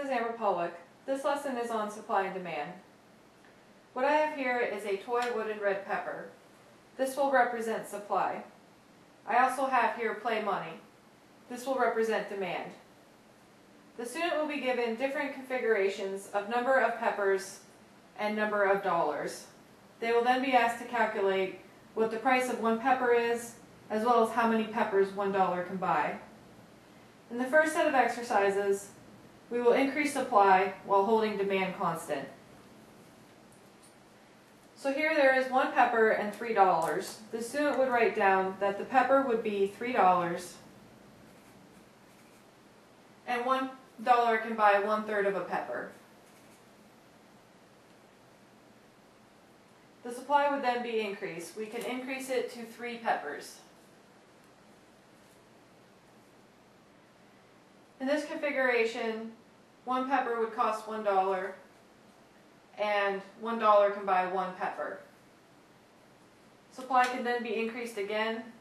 is Amber Pollock. This lesson is on supply and demand. What I have here is a toy wooden red pepper. This will represent supply. I also have here play money. This will represent demand. The student will be given different configurations of number of peppers and number of dollars. They will then be asked to calculate what the price of one pepper is, as well as how many peppers $1 can buy. In the first set of exercises, we will increase supply while holding demand constant. So here there is one pepper and $3. The student would write down that the pepper would be $3 and $1 can buy 1/3 of a pepper. The supply would then be increased. We can increase it to 3 peppers. In this configuration, one pepper would cost $1 and $1 can buy 1 pepper. Supply can then be increased again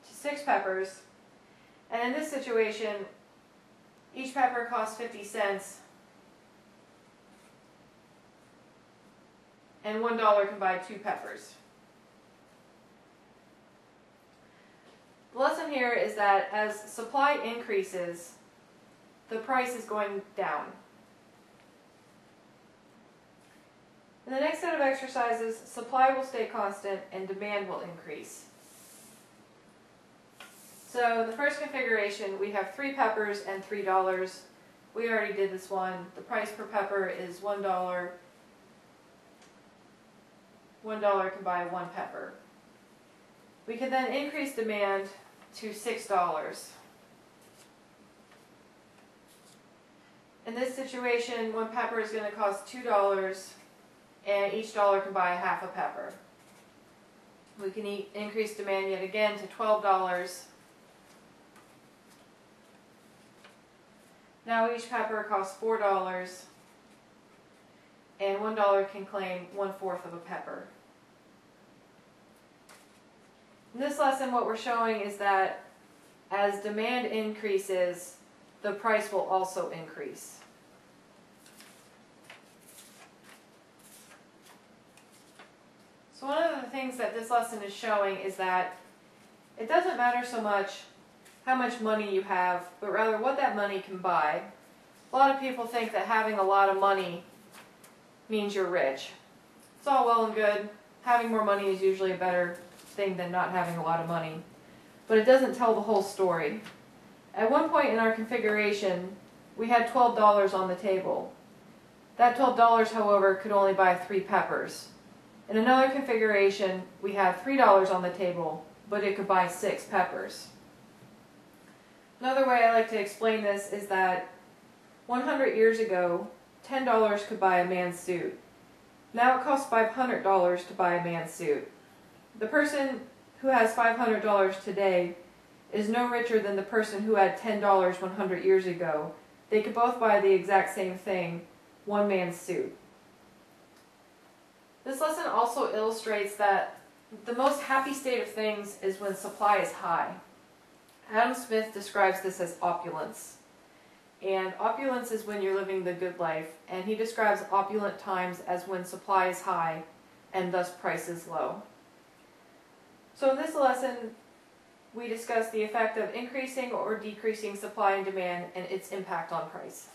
to 6 peppers, and in this situation each pepper costs 50 cents and $1 can buy 2 peppers. The lesson here is that as supply increases, the price is going down. In the next set of exercises, supply will stay constant and demand will increase. So the first configuration, we have 3 peppers and $3. We already did this one. The price per pepper is $1. $1 can buy 1 pepper. We can then increase demand to $6. In this situation, 1 pepper is going to cost $2 and each dollar can buy half a pepper. We can increase demand yet again to $12. Now each pepper costs $4 and $1 can claim 1/4 of a pepper. In this lesson, what we're showing is that as demand increases, the price will also increase. So one of the things that this lesson is showing is that it doesn't matter so much how much money you have, but rather what that money can buy. A lot of people think that having a lot of money means you're rich. It's all well and good. Having more money is usually a better thing than not having a lot of money. But it doesn't tell the whole story. At one point in our configuration, we had $12 on the table. That $12, however, could only buy 3 peppers. In another configuration, we had $3 on the table, but it could buy 6 peppers. Another way I like to explain this is that 100 years ago, $10 could buy a man's suit. Now it costs $500 to buy a man's suit. The person who has $500 today is no richer than the person who had $10 100 years ago. They could both buy the exact same thing, one man's suit. This lesson also illustrates that the most happy state of things is when supply is high. Adam Smith describes this as opulence. And opulence is when you're living the good life, and he describes opulent times as when supply is high and thus price is low. So in this lesson, we discussed the effect of increasing or decreasing supply and demand and its impact on price.